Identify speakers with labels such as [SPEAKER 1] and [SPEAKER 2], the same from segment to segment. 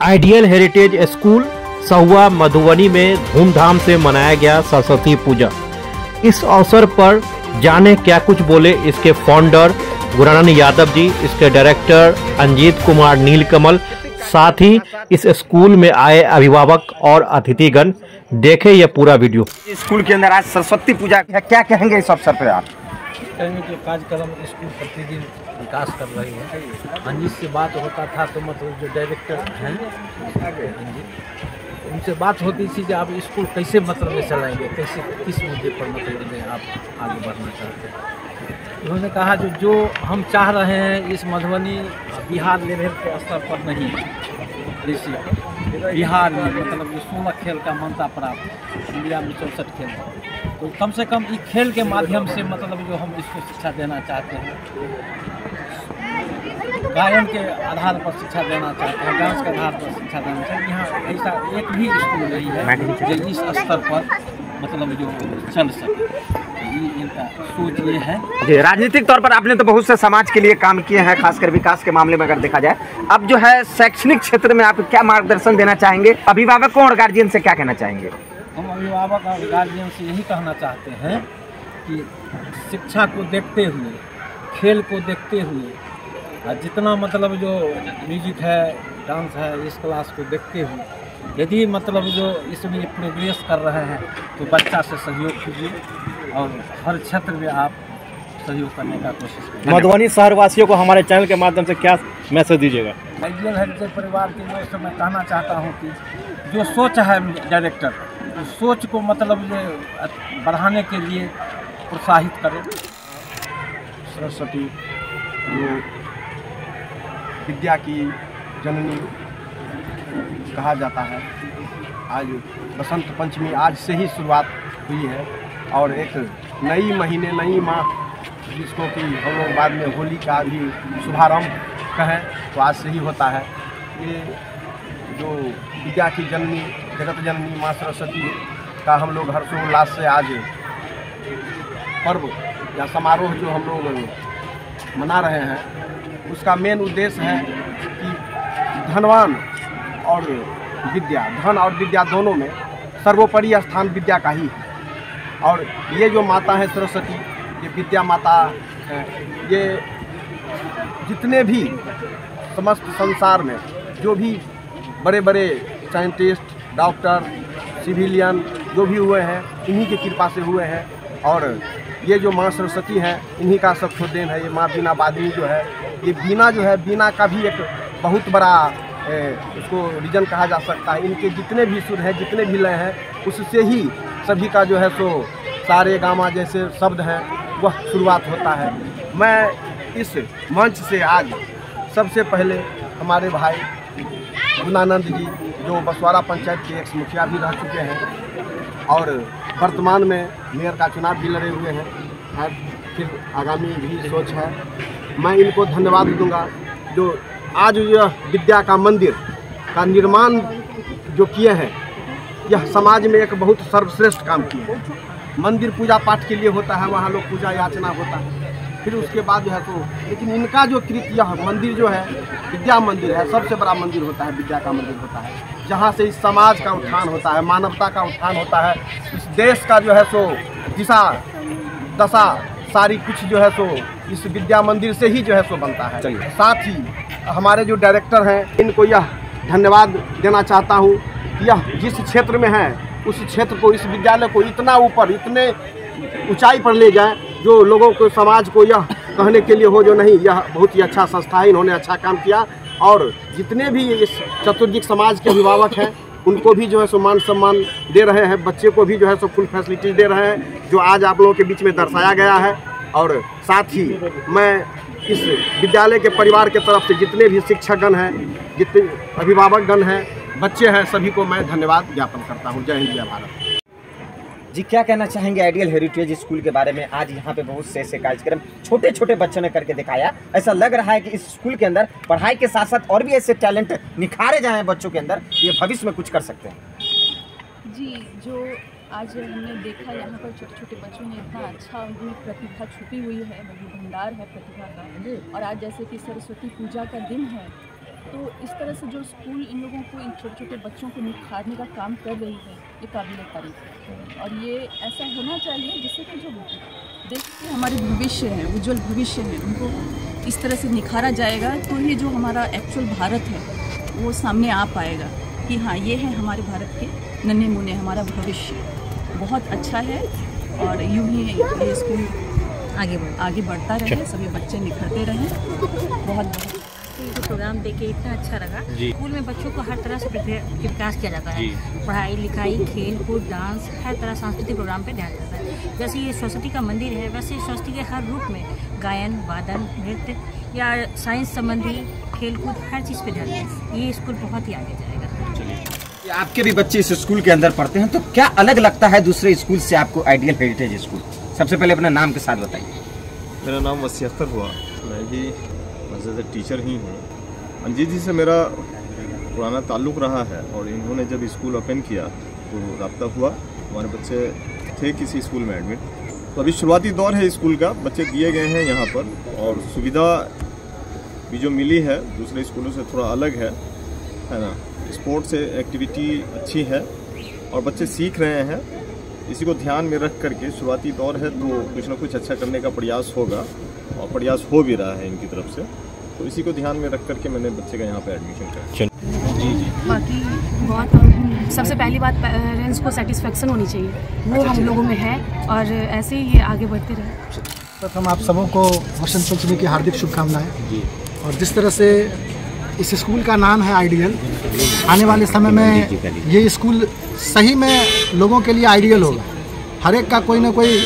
[SPEAKER 1] Ideal heritage school सहुआ Madhubani में धूमधाम से मनाया गया सरस्वती पूजा। इस अवसर पर जाने क्या कुछ बोले इसके फाउंडर गुणानंद यादव जी, इसके डायरेक्टर अंजीत कुमार नीलकमल, साथ ही इस स्कूल में आए अभिभावक और अतिथिगण। देखे यह पूरा वीडियो।
[SPEAKER 2] स्कूल के अंदर आज सरस्वती पूजा है, क्या कहेंगे इस अवसर पर आप?
[SPEAKER 3] जो कार्यक्रम स्कूल प्रतिदिन विकास कर रही है, अंजीत से बात होता था तो मतलब जो डायरेक्टर हैं अंजीत, उनसे बात होती थी कि आप स्कूल कैसे मतलब में चलाएंगे, कैसे किस मुद्दे पर मतलब में आप आगे बढ़ना चाहते हैं। उन्होंने कहा जो हम चाह रहे हैं इस मधुबनी बिहार लेवल के स्तर पर नहीं, जैसे बिहार में मतलब जो 16 खेल का मान्यता प्राप्त, इंडिया में 64 खेल, तो कम से कम इस खेल के माध्यम से मतलब जो हम इसको शिक्षा देना चाहते हैं, गायन के आधार पर शिक्षा देना चाहते हैं, डांस के आधार पर शिक्षा देना चाहते हैं। यहाँ ऐसा एक भी स्कूल नहीं है जो इस स्तर पर मतलब जो चल सके। इनका सोच ये है।
[SPEAKER 2] जी, राजनीतिक तौर पर आपने तो बहुत से समाज के लिए काम किए हैं, खासकर विकास के मामले में अगर देखा जाए। अब जो है शैक्षणिक क्षेत्र में आप क्या मार्गदर्शन देना चाहेंगे, अभिभावकों और गार्जियन से क्या कहना चाहेंगे?
[SPEAKER 3] हम अभिभावक और गार्जियन से यही कहना चाहते हैं कि शिक्षा को देखते हुए, खेल को देखते हुए, जितना मतलब जो म्यूजिक है, डांस है, इस क्लास को देखते हुए यदि मतलब जो इसमें प्रोग्रेस कर रहे हैं तो बच्चा से सहयोग कीजिए और हर क्षेत्र में आप सहयोग करने का कोशिश कीजिए।
[SPEAKER 1] मधुबनी शहर वासियों को हमारे चैनल के माध्यम से क्या मैसेज दीजिएगा?
[SPEAKER 3] आइडियल हेरिटेज परिवार की ओर से मैं कहना चाहता हूँ कि जो सोच है डायरेक्टर, उस सोच को मतलब ये बढ़ाने के लिए प्रोत्साहित करें।
[SPEAKER 4] सरस्वती जो विद्या की जननी कहा जाता है, आज बसंत पंचमी आज से ही शुरुआत हुई है और एक नई महीने, नई माह, जिसको कि हम लोग बाद में होली का भी शुभारंभ कहें तो आज से ही होता है। ये जो विद्या की जननी, जगत जननी माँ सरस्वती का हम लोग हर्षोल्लास से आज पर्व या समारोह जो हम लोग मना रहे हैं, उसका मेन उद्देश्य है कि धनवान और विद्या, धन और विद्या दोनों में सर्वोपरि स्थान विद्या का ही है। और ये जो माता है सरस्वती, ये विद्या माता है। ये जितने भी समस्त संसार में जो भी बड़े बड़े साइंटिस्ट, डॉक्टर, सिविलियन जो भी हुए हैं, इन्हीं की कृपा से हुए हैं। और ये जो माँ सरस्वती हैं, इन्हीं का सब देन है। ये माँ बीना वादिनी जो है, ये बीना जो है, बीना का भी एक बहुत बड़ा उसको रीजन कहा जा सकता है। इनके जितने भी सुर हैं, जितने भी लय हैं, उससे ही सभी का जो है सो सारे गामा जैसे शब्द हैं वह शुरुआत होता है। मैं इस मंच से आज सबसे पहले हमारे भाई गुणानंद जी, जो बसवाड़ा पंचायत के एक्स मुखिया भी रह चुके हैं और वर्तमान में मेयर का चुनाव भी लड़े हुए हैं, फिर आगामी भी सोच है, मैं इनको धन्यवाद दूंगा जो आज यह विद्या का मंदिर का निर्माण जो किए हैं। यह समाज में एक बहुत सर्वश्रेष्ठ काम किए हैं। मंदिर पूजा पाठ के लिए होता है, वहाँ लोग पूजा याचना होता है, फिर उसके बाद जो है तो, लेकिन इनका जो कृत्य, यह मंदिर जो है विद्या मंदिर है, सबसे बड़ा मंदिर होता है, विद्या का मंदिर होता है, जहाँ से इस समाज का उत्थान होता है, मानवता का उत्थान होता है, इस देश का जो है सो दिशा दशा सारी कुछ जो है सो इस विद्या मंदिर से ही जो है सो बनता है। साथ ही हमारे जो डायरेक्टर हैं, इनको यह धन्यवाद देना चाहता हूँ। यह जिस क्षेत्र में है, उस क्षेत्र को, इस विद्यालय को इतना ऊपर, इतने ऊंचाई पर ले जाएं, जो लोगों को, समाज को यह कहने के लिए हो जो नहीं, यह बहुत ही अच्छा संस्था है, इन्होंने अच्छा काम किया। और जितने भी इस चतुर्दिक समाज के अभिभावक हैं, उनको भी जो है सो मान सम्मान दे रहे हैं, बच्चे को भी जो है सो फुल फैसिलिटीज दे रहे हैं, जो आज आप लोगों के बीच में दर्शाया गया है। और साथ ही मैं इस विद्यालय के परिवार के तरफ से जितने भी शिक्षकगण हैं, जितने अभिभावकगण हैं, बच्चे हैं, सभी को मैं धन्यवाद ज्ञापन करता हूँ। जय हिंद, जय भारत।
[SPEAKER 2] जी, क्या कहना चाहेंगे आइडियल हेरिटेज स्कूल के बारे में? आज यहाँ पे बहुत से कार्यक्रम छोटे छोटे बच्चों ने करके दिखाया। ऐसा लग रहा है कि इस स्कूल के अंदर पढ़ाई के साथ साथ और भी ऐसे टैलेंट निखारे जाएं बच्चों के अंदर, ये भविष्य में कुछ कर सकते हैं।
[SPEAKER 5] जी, जो आज हमने देखा यहाँ पर छोटे छोटे बच्चों ने इतना अच्छा, उनकी प्रतिभा छुपी हुई है, वही भंडार है प्रतिभा का। और आज जैसे कि सरस्वती पूजा का दिन है, तो इस तरह से जो स्कूल इन लोगों को, इन छोटे छोटे बच्चों को निखारने का काम कर रही है, ये काबिल तारीफ है। और ये ऐसा होना चाहिए जिससे कि जो देश के हमारे भविष्य है, उज्जवल भविष्य है, उनको इस तरह से निखारा जाएगा, तो ये जो हमारा एक्चुअल भारत है वो सामने आ पाएगा कि हाँ, ये है हमारे भारत के नन्हे मुन्ने, हमारा भविष्य बहुत अच्छा है। और यूँ ही ये स्कूल आगे बढ़ता रहे, सभी बच्चे निखरते रहें। बहुत
[SPEAKER 6] जो प्रोग्राम देख के इतना अच्छा लगा। स्कूल में बच्चों को हर तरह से विकास किया जाता है, पढ़ाई लिखाई, खेल कूद, डांस, हर तरह सांस्कृतिक प्रोग्राम पे ध्यान देता है। जैसे ये सरस्वती का मंदिर है, वैसे सरस्वती के हर रूप में गायन, वादन, नृत्य या साइंस संबंधी खेल कूद, हर चीज़ पे ध्यान दें। ये स्कूल बहुत ही आगे जाएगा।
[SPEAKER 2] आपके भी बच्चे इस स्कूल के अंदर पढ़ते हैं, तो क्या अलग लगता है दूसरे स्कूल से आपको आइडियल हेरिटेज स्कूल? सबसे पहले अपना नाम के साथ बताइए।
[SPEAKER 7] मेरा नाम वसीअख्तर हुआ, मैं भी एज ए टीचर ही हूँ। अंजीत जी से मेरा पुराना ताल्लुक़ रहा है और इन्होंने जब स्कूल ओपन किया तो रब्ता हुआ। हमारे बच्चे थे किसी स्कूल में एडमिट, तो अभी शुरुआती दौर है स्कूल का, बच्चे दिए गए हैं यहाँ पर और सुविधा भी जो मिली है दूसरे स्कूलों से थोड़ा अलग है ना। स्पोर्ट्स एक्टिविटी अच्छी है और बच्चे सीख रहे हैं। इसी को ध्यान में रख करके शुरुआती दौर है तो कुछ ना कुछ अच्छा करने का प्रयास होगा और प्रयास हो भी रहा है इनकी तरफ से, तो इसी को ध्यान में रख करके मैंने बच्चे का यहाँ पे एडमिशन कराया।
[SPEAKER 8] जी बाकी बहुत सबसे पहली बात पेरेंट्स को सेटिस्फेक्शन होनी चाहिए, वो हम लोगों में है और ऐसे ही ये आगे बढ़ते रहे।
[SPEAKER 9] प्रथम आप सबों को बसंत पंचमी की हार्दिक शुभकामनाएं। और जिस तरह से इस स्कूल का नाम है आइडियल, आने वाले समय में ये स्कूल सही में लोगों के लिए आइडियल होगा। हर एक का कोई ना कोई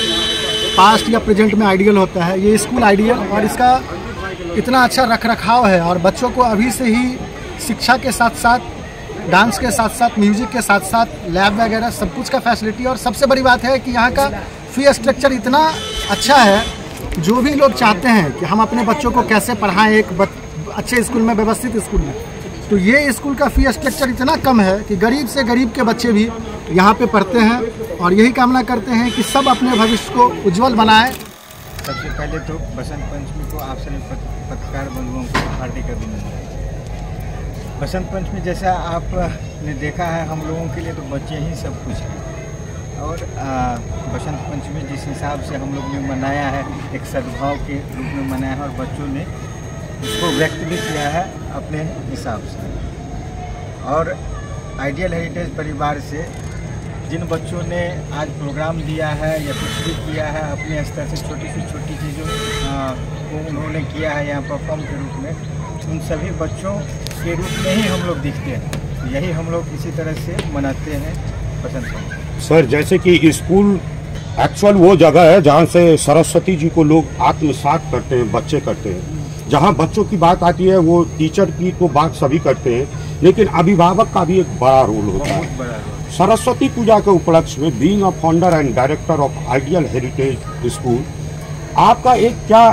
[SPEAKER 9] पास्ट या प्रेजेंट में आइडियल होता है, ये स्कूल आइडियल, और इसका इतना अच्छा रख रखाव है और बच्चों को अभी से ही शिक्षा के साथ साथ, डांस के साथ साथ, म्यूजिक के साथ साथ लैब वगैरह सब कुछ का फैसिलिटी। और सबसे बड़ी बात है कि यहाँ का फी स्ट्रक्चर इतना अच्छा है, जो भी लोग चाहते हैं कि हम अपने बच्चों को कैसे पढ़ाएं एक अच्छे स्कूल में, व्यवस्थित स्कूल में, तो ये स्कूल का फी स्ट्रक्चर इतना कम है कि गरीब से गरीब के बच्चे भी यहाँ पे पढ़ते हैं और यही कामना करते हैं कि सब अपने भविष्य को उज्जवल बनाएं।
[SPEAKER 10] सबसे पहले तो बसंत पंचमी को आप सभी पत्रकार बंधुओं को हार्दिक अभिनंदन। बसंत पंचमी जैसा आपने देखा है, हम लोगों के लिए तो बच्चे ही सब कुछ हैं। और बसंत पंचमी जिस हिसाब से हम लोग ने मनाया है, एक सद्भाव के रूप में मनाया है और बच्चों ने इसको व्यक्त भी किया है अपने हिसाब से। और आइडियल हेरिटेज परिवार से जिन बच्चों ने आज प्रोग्राम दिया है या कुछ भी किया है अपने स्तर से, छोटी से छोटी चीज़ों को उन्होंने किया है यहाँ परफॉर्म के रूप में, उन सभी बच्चों के रूप में ही हम लोग दिखते हैं। यही हम लोग इसी तरह से मनाते हैं बसंत पंचमी।
[SPEAKER 11] सर, जैसे कि स्कूल एक्चुअल वो जगह है जहाँ से सरस्वती जी को लोग आत्मसात करते हैं, बच्चे करते हैं। जहाँ बच्चों की बात आती है वो टीचर की तो बात सभी करते हैं, लेकिन अभिभावक का भी एक बड़ा रोल होता है। सरस्वती पूजा के उपलक्ष्य में being a founder and director of ideal heritage school, आपका एक क्या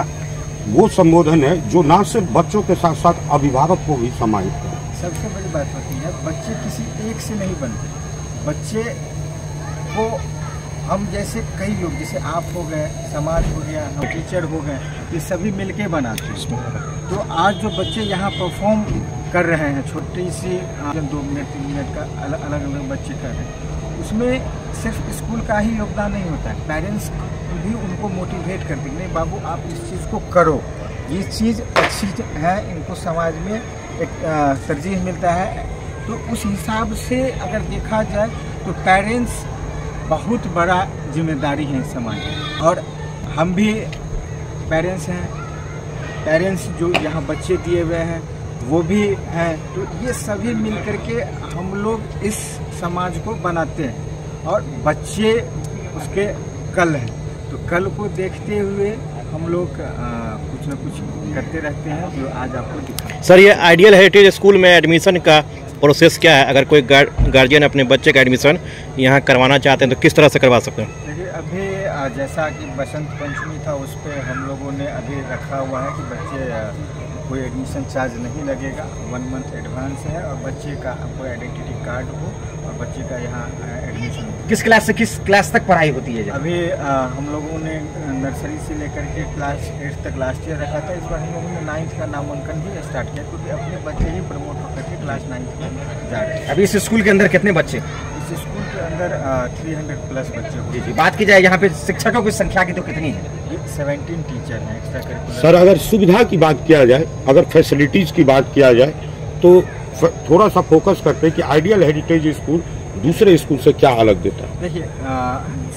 [SPEAKER 11] वो संबोधन है जो ना सिर्फ बच्चों के साथ साथ अभिभावक को भी समाहित करे?
[SPEAKER 10] सबसे बड़ी बात होती है, बच्चे किसी एक से नहीं बनते। बच्चे को हम जैसे कई लोग, जैसे आप हो गए, समाज हो गया, हम टीचर हो गए, ये सभी मिलके बनाते हैं। तो आज जो बच्चे यहाँ परफॉर्म कर रहे हैं, छोटी सी 2 मिनट 3 मिनट का अलग अलग बच्चे कर रहे हैं, उसमें सिर्फ स्कूल का ही योगदान नहीं होता है, पेरेंट्स भी उनको मोटिवेट करते हैं, नहीं बाबू आप इस चीज़ को करो, ये चीज़ अच्छी है, इनको समाज में एक तरजीह मिलता है। तो उस हिसाब से अगर देखा जाए तो पेरेंट्स बहुत बड़ा जिम्मेदारी है समाज में, और हम भी पेरेंट्स हैं। पेरेंट्स जो यहाँ बच्चे दिए हुए हैं वो भी हैं, तो ये सभी मिल करके हम लोग इस समाज को बनाते हैं और बच्चे उसके कल हैं। तो कल को देखते हुए हम लोग कुछ न कुछ करते रहते हैं जो आज आपको दिखा।
[SPEAKER 1] सर, ये आइडियल हेरिटेज स्कूल में एडमिशन का प्रोसेस क्या है? अगर कोई गार्जियन अपने बच्चे का एडमिशन यहाँ करवाना चाहते हैं तो किस तरह से करवा सकते हैं?
[SPEAKER 10] देखिए, अभी जैसा कि बसंत पंचमी था उस पर हम लोगों ने अभी रखा हुआ है कि बच्चे कोई एडमिशन चार्ज नहीं लगेगा, 1 मंथ एडवांस है और बच्चे का कोई आइडेंटिटी कार्ड हो और बच्चे का यहाँ एडमिशन हो।
[SPEAKER 2] किस क्लास से किस क्लास तक पढ़ाई होती है?
[SPEAKER 10] अभी हम लोगों ने नर्सरी से लेकर के क्लास 8 तक लास्ट ईयर रखा था। इस बार हम लोगों ने 9th का नामांकन भी स्टार्ट किया क्योंकि अपने बच्चे ही प्रमोट होकर के क्लास 9th में जा रहे हैं।
[SPEAKER 2] अभी इस स्कूल के अंदर कितने बच्चे?
[SPEAKER 10] इस स्कूल के अंदर 300+ बच्चे हो।
[SPEAKER 2] जी, बात की जाए यहाँ पे शिक्षकों की संख्या की तो कितनी है?
[SPEAKER 10] 17 टीचर हैं एक्स्ट्रा करिकुलर।
[SPEAKER 11] सर, अगर सुविधा की बात किया जाए, अगर फैसिलिटीज की बात किया जाए, तो थोड़ा सा फोकस करते हैं कि आइडियल हेरिटेज स्कूल दूसरे स्कूल से क्या अलग देता है?
[SPEAKER 10] देखिए,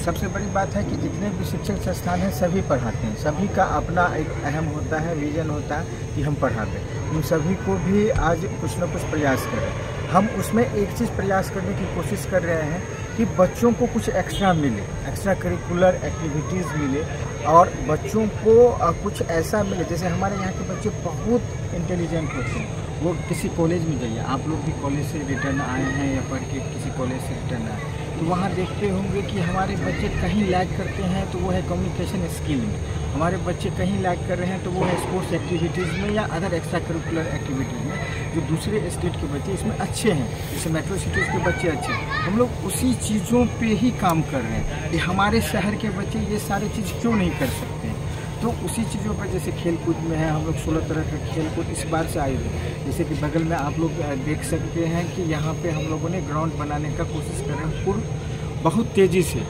[SPEAKER 10] सबसे बड़ी बात है कि जितने भी शिक्षण संस्थान हैं सभी पढ़ाते हैं। सभी का अपना एक अहम होता है, विजन होता है कि हम पढ़ाते। उन सभी को भी आज कुछ न कुछ प्रयास करें। हम उसमें एक चीज़ प्रयास करने की कोशिश कर रहे हैं कि बच्चों को कुछ एक्स्ट्रा मिले, एक्स्ट्रा करिकुलर एक्टिविटीज़ मिले और बच्चों को कुछ ऐसा मिले। जैसे हमारे यहाँ के बच्चे बहुत इंटेलिजेंट होते हैं। वो किसी कॉलेज में जाइए, आप लोग भी कॉलेज से रिटर्न आए हैं या पढ़ के किसी कॉलेज से रिटर्न आए, तो वहाँ देखते होंगे कि हमारे बच्चे कहीं लैग करते हैं तो वो है कम्युनिकेशन स्किल में, हमारे बच्चे कहीं लैग कर रहे हैं तो वो है स्पोर्ट्स एक्टिविटीज़ में या अदर एक्स्ट्रा करिकुलर एक्टिविटीज़ में। जो दूसरे स्टेट के बच्चे इसमें अच्छे हैं, जैसे मेट्रो सिटीज़ के बच्चे अच्छे हैं, हम लोग उसी चीज़ों पे ही काम कर रहे हैं कि हमारे शहर के बच्चे ये सारी चीज़ क्यों नहीं कर सकते हैं। तो उसी चीज़ों पर जैसे खेल कूद में है, हम लोग 16 तरह के खेल कूद इस बार से आए हुए। जैसे कि बगल में आप लोग देख सकते हैं कि यहाँ पे हम लोगों ने ग्राउंड बनाने का कोशिश कर रहे हैं पूर्ण बहुत तेज़ी से।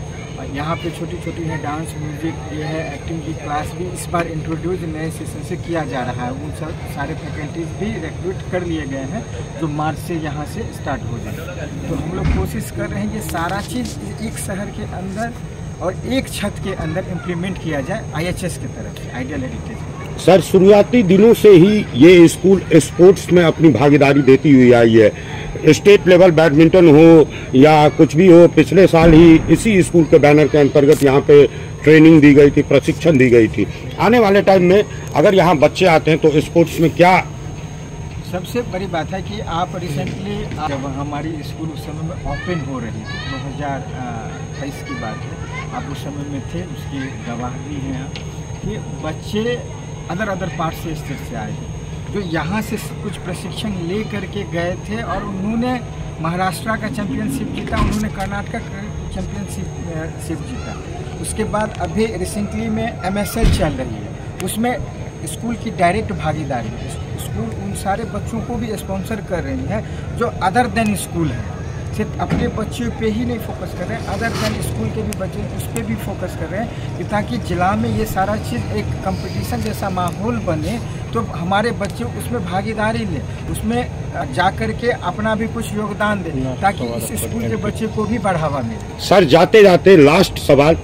[SPEAKER 10] यहाँ पे छोटी छोटी है डांस, म्यूजिक, ये है एक्टिंग की क्लास भी इस बार इंट्रोड्यूस नए सेशन से किया जा रहा है। उन सब सारे फैकल्टीज़ भी रिक्रूट कर लिए गए हैं जो मार्च से यहाँ से स्टार्ट हो जाए। तो हम लोग कोशिश कर रहे हैं ये सारा चीज़ एक शहर के अंदर और एक छत के अंदर इम्प्लीमेंट किया जाए IHS की तरफ, आइडियल हेरिटेज।
[SPEAKER 11] सर, शुरुआती दिनों से ही ये स्कूल स्पोर्ट्स में अपनी भागीदारी देती हुई आई है। स्टेट लेवल बैडमिंटन हो या कुछ भी हो, पिछले साल ही इसी स्कूल के बैनर के अंतर्गत यहाँ पे ट्रेनिंग दी गई थी, प्रशिक्षण दी गई थी। आने वाले टाइम में अगर यहाँ बच्चे आते हैं तो स्पोर्ट्स में क्या?
[SPEAKER 10] सबसे बड़ी बात है कि आप रिसेंटली जब हमारी स्कूल उस समय में ओपन हो रही थी, 2023 की बात है, आप उस समय में थे, उसकी गवाह भी हैं कि बच्चे अदर पार्ट से स्टेट से आए थे जो यहाँ से कुछ प्रशिक्षण ले करके गए थे और उन्होंने महाराष्ट्र का चैंपियनशिप जीता, उन्होंने कर्नाटक का चैंपियनशिप जीता। उसके बाद अभी रिसेंटली में MSL चल रही है, उसमें स्कूल की डायरेक्ट भागीदारी है। स्कूल उन सारे बच्चों को भी स्पॉन्सर कर रही है जो अदर देन स्कूल है, सिर्फ अपने बच्चों पे ही नहीं फोकस कर रहे हैं, अदर देन स्कूल के भी बच्चे उस पर भी फोकस कर रहे हैं कि ताकि जिला में ये सारा चीज़ एक कंपटीशन जैसा माहौल बने तो हमारे बच्चे उसमें भागीदारी लें, उसमें जा कर के अपना भी कुछ योगदान दें ताकि इस स्कूल के बच्चे को भी बढ़ावा मिले।
[SPEAKER 11] सर, जाते जाते लास्ट सवाल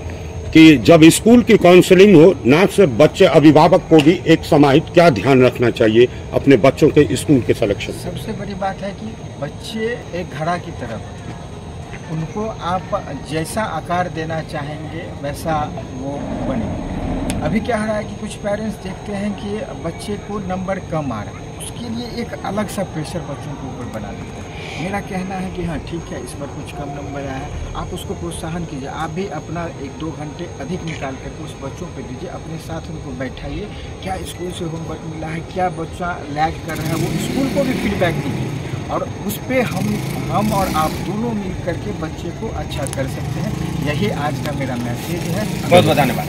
[SPEAKER 11] कि जब स्कूल की काउंसलिंग हो, ना सिर्फ बच्चे, अभिभावक को भी एक समाहित क्या ध्यान रखना चाहिए अपने बच्चों के स्कूल के सिलेक्शन?
[SPEAKER 10] सबसे बड़ी बात है कि बच्चे एक घड़ा की तरफ, उनको आप जैसा आकार देना चाहेंगे वैसा वो बने। अभी क्या हो रहा है कि कुछ पेरेंट्स देखते हैं कि बच्चे को नंबर कम आ रहा है, उसके लिए एक अलग सा प्रेशर बच्चों के ऊपर बना देते हैं। मेरा कहना है कि हाँ ठीक है, इस बार कुछ कम नंबर आया है, आप उसको प्रोत्साहन कीजिए, आप भी अपना 1-2 घंटे अधिक निकाल करके उस बच्चों पे दीजिए, अपने साथ उनको बैठाइए, क्या स्कूल से होमवर्क मिला है, क्या बच्चा लैग कर रहा है, वो स्कूल को भी फीडबैक दीजिए और उस पर हम और आप दोनों मिल करके बच्चे को अच्छा कर सकते हैं। यही आज का मेरा मैसेज है।
[SPEAKER 2] बहुत बहुत धन्यवाद।